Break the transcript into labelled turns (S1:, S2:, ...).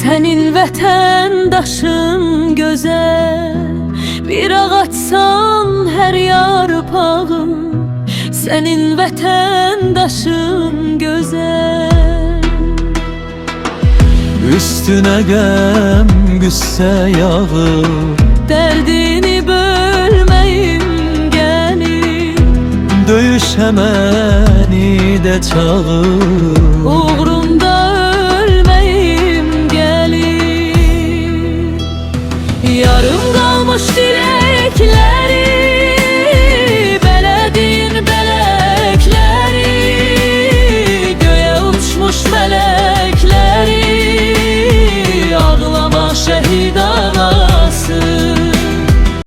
S1: Sənin vətəndaşın gözəl, bir ağaçsan hər yarpağın. Sənin vətəndaşın gözəl.
S2: Üstüne gəm, qüssə yağır,
S1: Dərdini bölməyim gəlir.
S2: döyüşə məni də çağır.